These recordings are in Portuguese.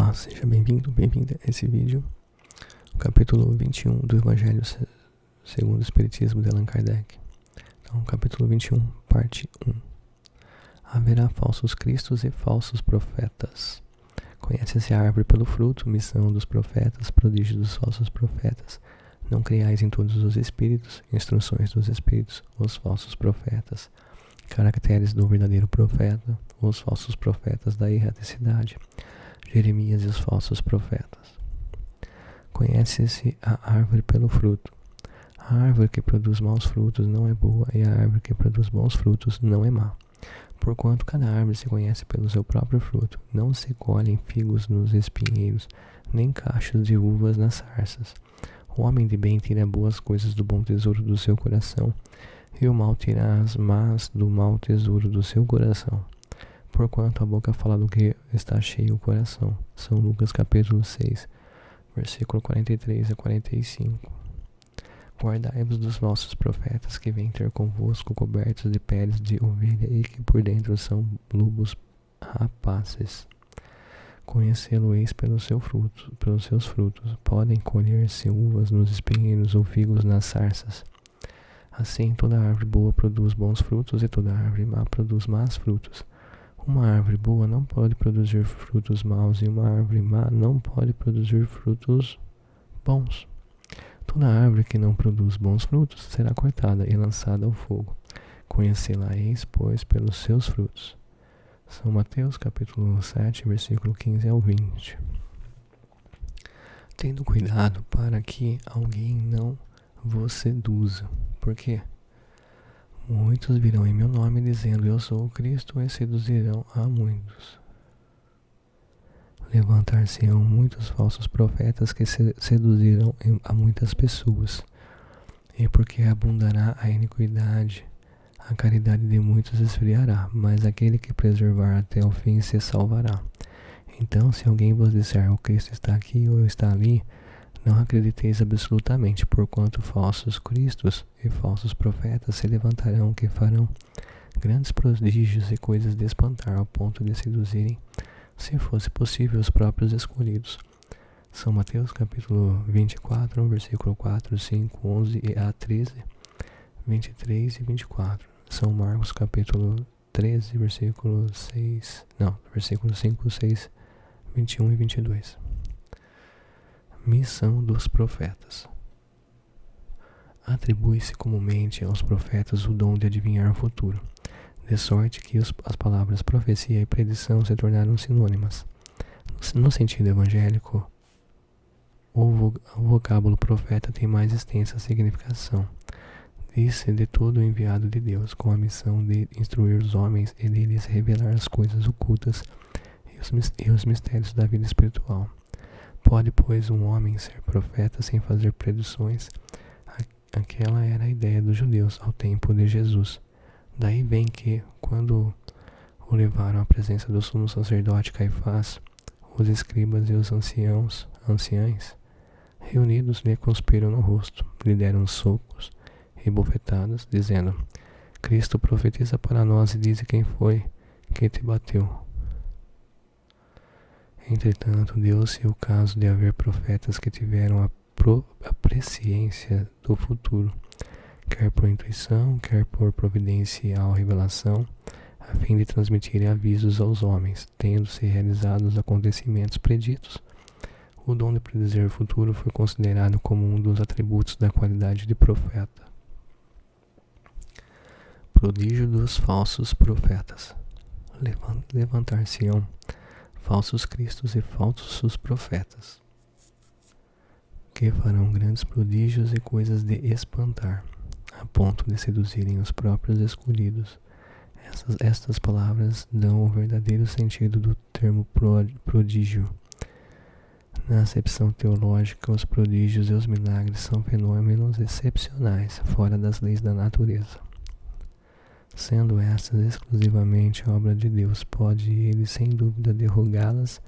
Olá, seja bem-vindo, bem-vinda a esse vídeo, o capítulo 21 do Evangelho segundo o Espiritismo de Allan Kardec. Então, capítulo 21, parte 1. Haverá falsos cristos e falsos profetas. Conhece-se a árvore pelo fruto, missão dos profetas, prodígio dos falsos profetas. Não criais em todos os espíritos, instruções dos espíritos, os falsos profetas. Caracteres do verdadeiro profeta, os falsos profetas da erraticidade. Jeremias e os falsos profetas. Conhece-se a árvore pelo fruto. A árvore que produz maus frutos não é boa, e a árvore que produz bons frutos não é má. Porquanto cada árvore se conhece pelo seu próprio fruto. Não se colhem figos nos espinheiros, nem cachos de uvas nas sarças. O homem de bem tira boas coisas do bom tesouro do seu coração, e o mal tira as más do mau tesouro do seu coração. Porquanto a boca fala do que está cheio o coração. São Lucas capítulo 6, versículo 43 a 45. Guardai-vos dos falsos profetas que vêm ter convosco cobertos de peles de ovelha e que por dentro são lobos rapaces. Conhecê-lo-eis pelos seus frutos. Podem colher-se uvas nos espinheiros ou figos nas sarças. Assim toda árvore boa produz bons frutos e toda árvore má produz más frutos. Uma árvore boa não pode produzir frutos maus e uma árvore má não pode produzir frutos bons. Toda árvore que não produz bons frutos será cortada e lançada ao fogo. Conhecê-la-eis, pois, pelos seus frutos. São Mateus capítulo 7, versículo 15 ao 20. Tendo cuidado para que alguém não vos seduza. Por quê? Muitos virão em meu nome dizendo eu sou o Cristo e seduzirão a muitos. Levantar-se-ão muitos falsos profetas que seduzirão a muitas pessoas. E porque abundará a iniquidade, a caridade de muitos esfriará, mas aquele que preservar até o fim se salvará. Então, se alguém vos disser o Cristo está aqui ou está ali, não acrediteis absolutamente, porquanto falsos cristos e falsos profetas se levantarão que farão grandes prodígios e coisas de espantar, ao ponto de seduzirem, se fosse possível, os próprios escolhidos. São Mateus capítulo 24, versículo 4, 5, 11 a 13, 23 e 24. São Marcos capítulo 13, versículo 5, 6, 21 e 22. Missão dos profetas. Atribui-se comumente aos profetas o dom de adivinhar o futuro, de sorte que as palavras profecia e predição se tornaram sinônimas. No sentido evangélico, o vocábulo profeta tem mais extensa significação. Diz-se de todo o enviado de Deus, com a missão de instruir os homens e de lhes revelar as coisas ocultas e os mistérios da vida espiritual. Pode, pois, um homem ser profeta sem fazer predições? Aquela era a ideia dos judeus ao tempo de Jesus. Daí vem que, quando o levaram à presença do sumo sacerdote Caifás, os escribas e os anciães, reunidos, lhe cuspiram no rosto, lhe deram socos e bofetadas, dizendo: Cristo profetiza para nós e diz quem foi que te bateu. Entretanto, deu-se o caso de haver profetas que tiveram a presciência do futuro, quer por intuição, quer por providencial revelação, a fim de transmitirem avisos aos homens, tendo-se realizados os acontecimentos preditos. O dom de predizer o futuro foi considerado como um dos atributos da qualidade de profeta. Prodígio dos falsos profetas. Levantar-se-ão falsos cristos e falsos profetas, que farão grandes prodígios e coisas de espantar, a ponto de seduzirem os próprios escolhidos. Estas palavras dão o verdadeiro sentido do termo prodígio. Na acepção teológica, os prodígios e os milagres são fenômenos excepcionais, fora das leis da natureza. Sendo estas exclusivamente obra de Deus, pode ele sem dúvida derrogá-las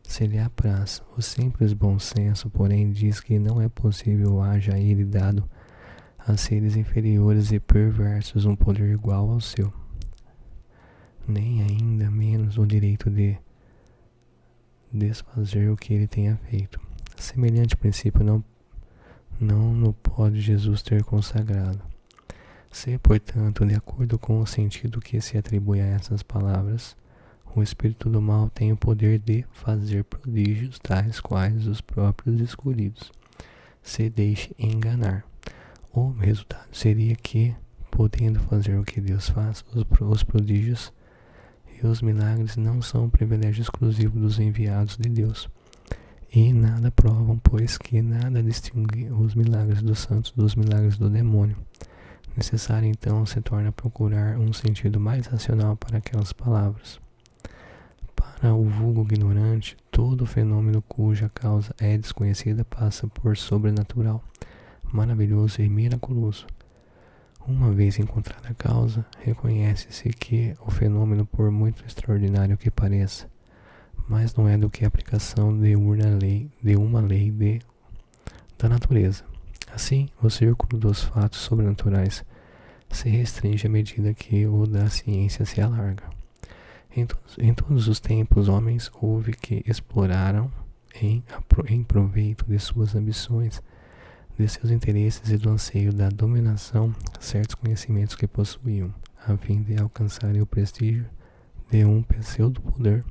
se lhe apraz. O simples bom senso, porém, diz que não é possível haja ele dado a seres inferiores e perversos um poder igual ao seu, nem ainda menos o direito de desfazer o que ele tenha feito. Semelhante princípio não no pode Jesus ter consagrado. Se, portanto, de acordo com o sentido que se atribui a essas palavras, o espírito do mal tem o poder de fazer prodígios tais quais os próprios escolhidos se deixe enganar. O resultado seria que, podendo fazer o que Deus faz, os prodígios e os milagres não são um privilégio exclusivo dos enviados de Deus. E nada provam, pois que nada distingue os milagres dos santos dos milagres do demônio. Necessário então se torna procurar um sentido mais racional para aquelas palavras. Para o vulgo ignorante, todo fenômeno cuja causa é desconhecida passa por sobrenatural, maravilhoso e miraculoso. Uma vez encontrada a causa, reconhece-se que o fenômeno, por muito extraordinário que pareça, mas não é do que a aplicação de uma lei da natureza. Assim, o círculo dos fatos sobrenaturais se restringe à medida que o da ciência se alarga. Em todos os tempos, homens houve que exploraram em proveito de suas ambições, de seus interesses e do anseio da dominação certos conhecimentos que possuíam, a fim de alcançarem o prestígio de um pseudo-poder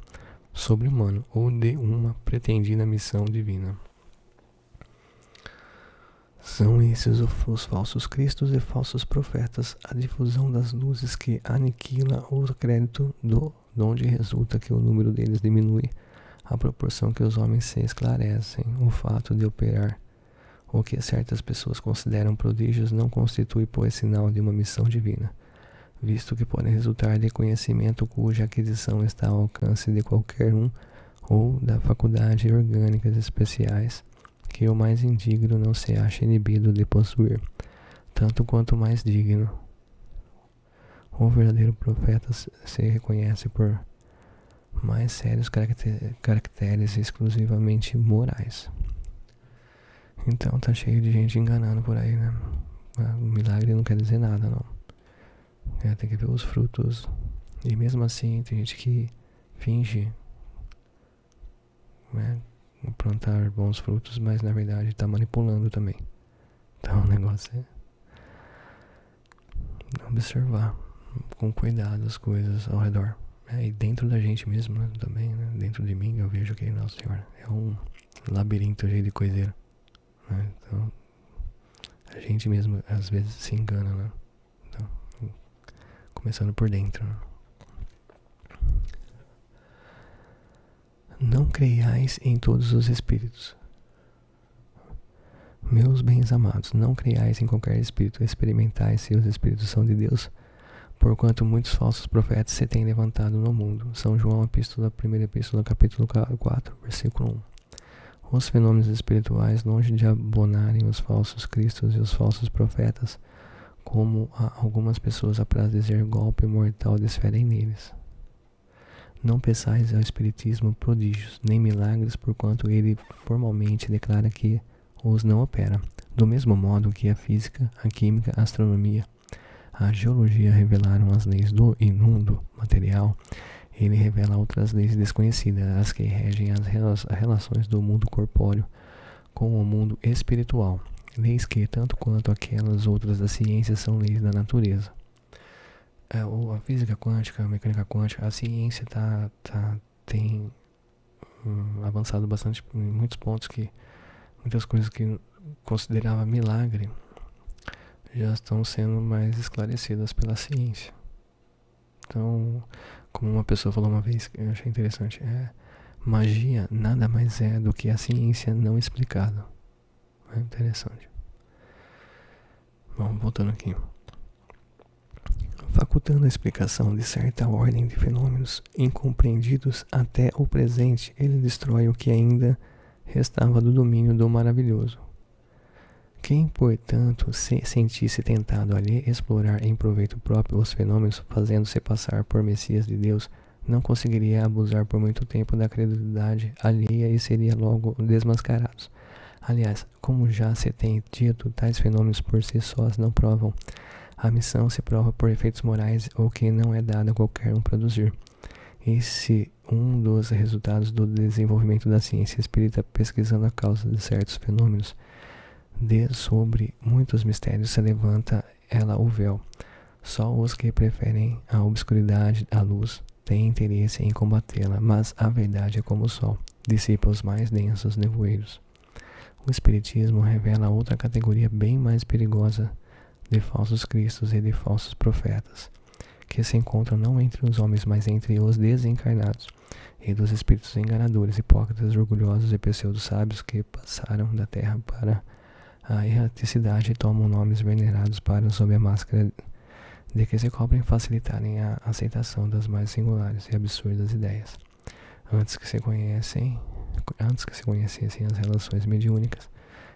sobre-humano ou de uma pretendida missão divina. São esses os falsos cristos e falsos profetas, a difusão das luzes que aniquila o crédito donde resulta que o número deles diminui à proporção que os homens se esclarecem. O fato de operar o que certas pessoas consideram prodígios não constitui, pois, sinal de uma missão divina, visto que podem resultar de conhecimento cuja aquisição está ao alcance de qualquer um ou da faculdade orgânicas especiais que o mais indigno não se acha inibido de possuir, tanto quanto o mais digno. O verdadeiro profeta se reconhece por mais sérios caracteres exclusivamente morais. Então tá cheio de gente enganando por aí, né? O milagre não quer dizer nada, não. Tem que ver os frutos. E mesmo assim, tem gente que finge, né, plantar bons frutos, mas na verdade está manipulando também. Então o negócio é observar com cuidado as coisas ao redor. E dentro da gente mesmo, né, também, né? Dentro de mim eu vejo que, nossa senhora, é um labirinto cheio de coiseira, né? Então a gente mesmo às vezes se engana, né? Então, começando por dentro, né? Não creiais em todos os espíritos. Meus bens amados, não creiais em qualquer espírito, experimentai se os espíritos são de Deus, porquanto muitos falsos profetas se têm levantado no mundo. São João, primeira epístola, capítulo 4, versículo 1. Os fenômenos espirituais, longe de abonarem os falsos cristos e os falsos profetas, como a algumas pessoas apraz dizer, golpe mortal desferem neles. Não peçais ao espiritismo prodígios, nem milagres, porquanto ele formalmente declara que os não opera. Do mesmo modo que a física, a química, a astronomia, a geologia revelaram as leis do imundo material, ele revela outras leis desconhecidas, as que regem as relações do mundo corpóreo com o mundo espiritual. Leis que, tanto quanto aquelas outras da ciência, são leis da natureza. A física quântica, a mecânica quântica, a ciência tem avançado bastante em muitos pontos, que muitas coisas que considerava milagre já estão sendo mais esclarecidas pela ciência. Então, como uma pessoa falou uma vez, que eu achei interessante, magia nada mais é do que a ciência não explicada. É interessante. Bom, voltando aqui. Facultando a explicação de certa ordem de fenômenos incompreendidos até o presente, ele destrói o que ainda restava do domínio do maravilhoso. Quem, portanto, se sentisse tentado a lhe explorar em proveito próprio os fenômenos, fazendo-se passar por Messias de Deus, não conseguiria abusar por muito tempo da credulidade alheia e seria logo desmascarado. Aliás, como já se tem dito, tais fenômenos por si sós não provam. A missão se prova por efeitos morais ou que não é dado a qualquer um produzir. E se um dos resultados do desenvolvimento da ciência espírita pesquisando a causa de certos fenômenos. Sobre muitos mistérios se levanta ela o véu. Só os que preferem a obscuridade à luz têm interesse em combatê-la, mas a verdade é como o sol, dissipa os mais densos nevoeiros. O Espiritismo revela outra categoria bem mais perigosa de falsos cristos e de falsos profetas, que se encontram não entre os homens, mas entre os desencarnados, e dos espíritos enganadores, hipócritas, orgulhosos e pseudo-sábios que passaram da terra para a erraticidade e tomam nomes venerados para sob a máscara de que se cobrem facilitarem a aceitação das mais singulares e absurdas ideias. Antes que se conhecessem as relações mediúnicas,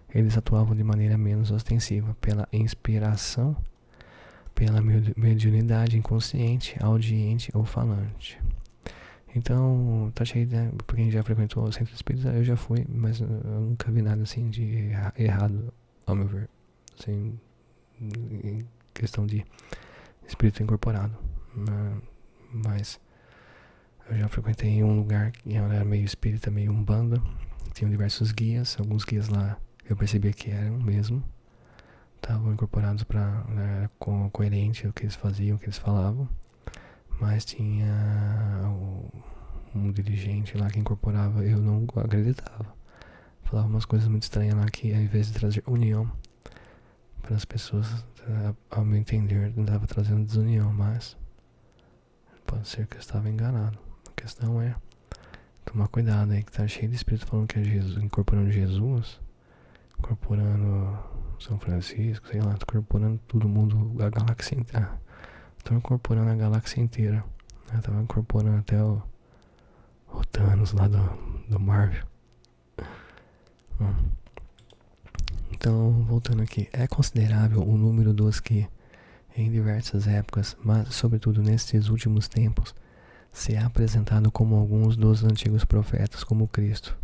eles atuavam de maneira menos ostensiva, pela inspiração, pela mediunidade inconsciente, audiente ou falante. Então, tá cheio, né? Pra quem já frequentou o centro espírita, eu já fui, mas eu nunca vi nada assim de errado, ao meu ver. Assim, em questão de espírito incorporado. Mas eu já frequentei em um lugar que era meio espírita, meio umbanda. Tinham diversos guias, alguns guias lá eu percebia que eram mesmo. Estavam incorporados para coerente o que eles faziam, o que eles falavam. Mas tinha um dirigente lá que incorporava, eu não acreditava. Falava umas coisas muito estranhas lá que, ao invés de trazer união para as pessoas, ao meu entender, não estava trazendo desunião, mas pode ser que eu estava enganado. A questão é tomar cuidado aí, que tá cheio de espírito falando que é Jesus, incorporando Jesus, incorporando São Francisco, sei lá, incorporando todo mundo, a galáxia inteira. Estão incorporando a galáxia inteira. Estavam incorporando até o Thanos lá do Marvel. Então, voltando aqui, é considerável o número dos que, em diversas épocas, mas sobretudo nestes últimos tempos, se é apresentado como alguns dos antigos profetas, como Cristo,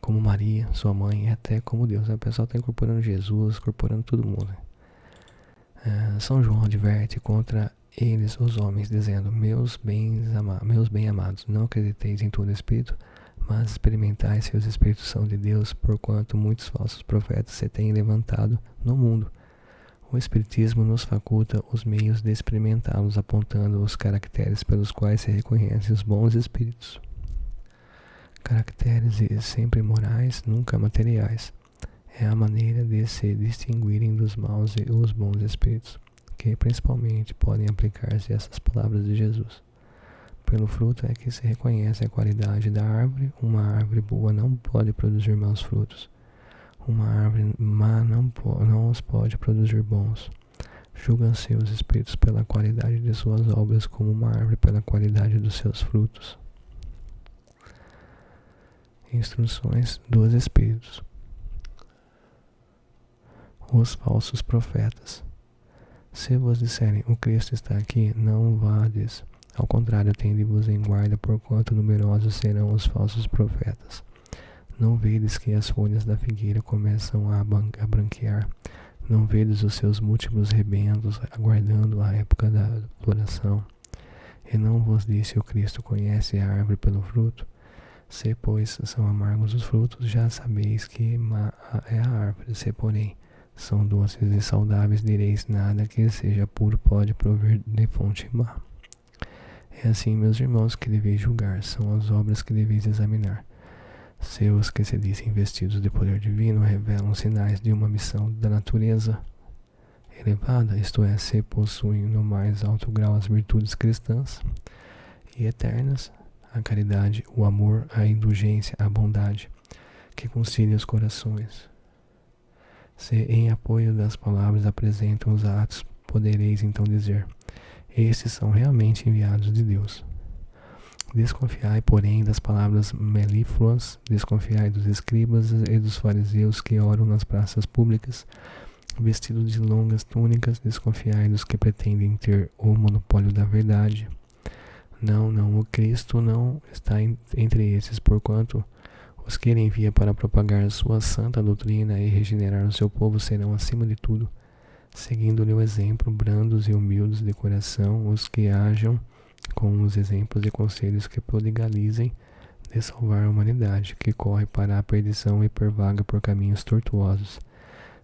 como Maria, sua mãe, e até como Deus. O pessoal está incorporando Jesus, incorporando todo mundo. São João adverte contra eles, os homens, dizendo: meus bem amados, não acrediteis em todo espírito, mas experimentai se os espíritos são de Deus, porquanto muitos falsos profetas se têm levantado no mundo. O Espiritismo nos faculta os meios de experimentá-los, apontando os caracteres pelos quais se reconhecem os bons espíritos. Caracteres sempre morais, nunca materiais. É a maneira de se distinguirem dos maus e os bons espíritos, que principalmente podem aplicar-se a essas palavras de Jesus. Pelo fruto é que se reconhece a qualidade da árvore. Uma árvore boa não pode produzir maus frutos. Uma árvore má não os pode produzir bons. Julgam-se os espíritos pela qualidade de suas obras, como uma árvore pela qualidade dos seus frutos. Instruções dos espíritos. Os falsos profetas. Se vos disserem: o Cristo está aqui, não vades. Ao contrário, tende-vos em guarda, porquanto numerosos serão os falsos profetas. Não vedes que as folhas da figueira começam a branquear? Não vedes os seus múltiplos rebentos, aguardando a época da floração? E não vos disse: o Cristo conhece a árvore pelo fruto? Se, pois, são amargos os frutos, já sabeis que má é a árvore. Se, porém, são doces e saudáveis, direis: nada que seja puro pode provir de fonte má. É assim, meus irmãos, que deveis julgar, são as obras que deveis examinar. Se os que se dizem vestidos de poder divino revelam sinais de uma missão da natureza elevada, isto é, se possuem no mais alto grau as virtudes cristãs e eternas, a caridade, o amor, a indulgência, a bondade, que concilia os corações. Se em apoio das palavras apresentam os atos, podereis então dizer: estes são realmente enviados de Deus. Desconfiai, porém, das palavras melífluas, desconfiai dos escribas e dos fariseus que oram nas praças públicas, vestidos de longas túnicas, desconfiai dos que pretendem ter o monopólio da verdade. Não, o Cristo não está entre esses, porquanto os que ele envia para propagar sua santa doutrina e regenerar o seu povo serão, acima de tudo, seguindo-lhe o exemplo, brandos e humildes de coração, os que hajam com os exemplos e conselhos que prodigalizem de salvar a humanidade, que corre para a perdição e pervaga por caminhos tortuosos.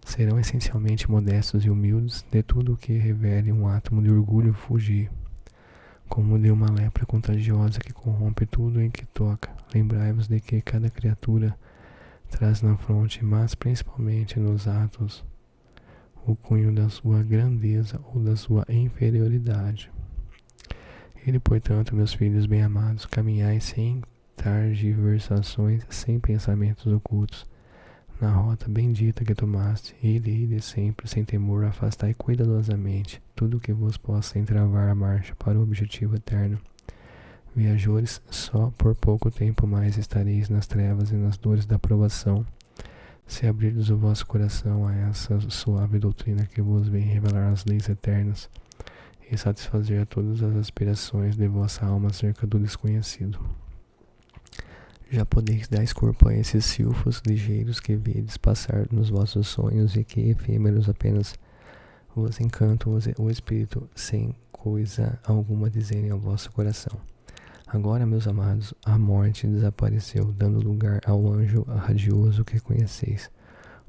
Serão essencialmente modestos e humildes, de tudo o que revele um átomo de orgulho fugir, como de uma lepra contagiosa que corrompe tudo em que toca. Lembrai-vos de que cada criatura traz na fronte, mas principalmente nos atos, o cunho da sua grandeza ou da sua inferioridade. Ele, portanto, meus filhos bem-amados, caminhai sem targiversações, sem pensamentos ocultos, na rota bendita que tomaste. Ele sempre, sem temor, afastai cuidadosamente tudo que vos possa entravar a marcha para o objetivo eterno. Viajores, só por pouco tempo mais estareis nas trevas e nas dores da provação. Se abrirdes o vosso coração a essa suave doutrina que vos vem revelar as leis eternas e satisfazer a todas as aspirações de vossa alma acerca do desconhecido, já podeis dar corpo a esses silfos ligeiros que vedes passar nos vossos sonhos e que efêmeros apenas vos encantam o espírito sem coisa alguma dizerem ao vosso coração. Agora, meus amados, a morte desapareceu, dando lugar ao anjo radioso que conheceis,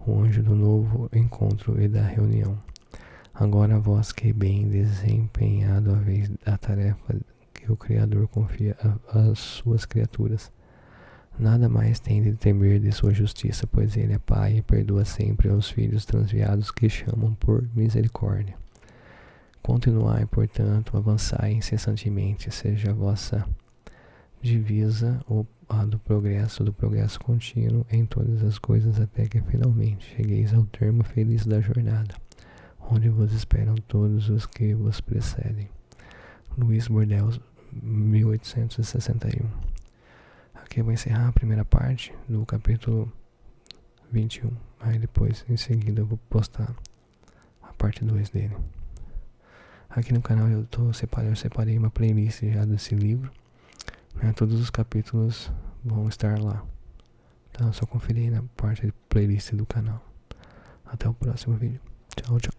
o anjo do novo encontro e da reunião. Agora vós que bem desempenhado haveis a tarefa que o Criador confia às suas criaturas, nada mais tem de temer de sua justiça, pois ele é Pai e perdoa sempre aos filhos transviados que chamam por misericórdia. Continuai, portanto, avançai incessantemente, seja a vossa divisa a do progresso contínuo em todas as coisas, até que finalmente chegueis ao termo feliz da jornada, onde vos esperam todos os que vos precedem. Luiz Bordel, 1861. Aqui eu vou encerrar a primeira parte do capítulo 21. Aí depois, em seguida, eu vou postar a parte 2 dele. Aqui no canal eu separei uma playlist já desse livro. Todos os capítulos vão estar lá. Então é só conferir aí na parte de playlist do canal. Até o próximo vídeo. Tchau, tchau.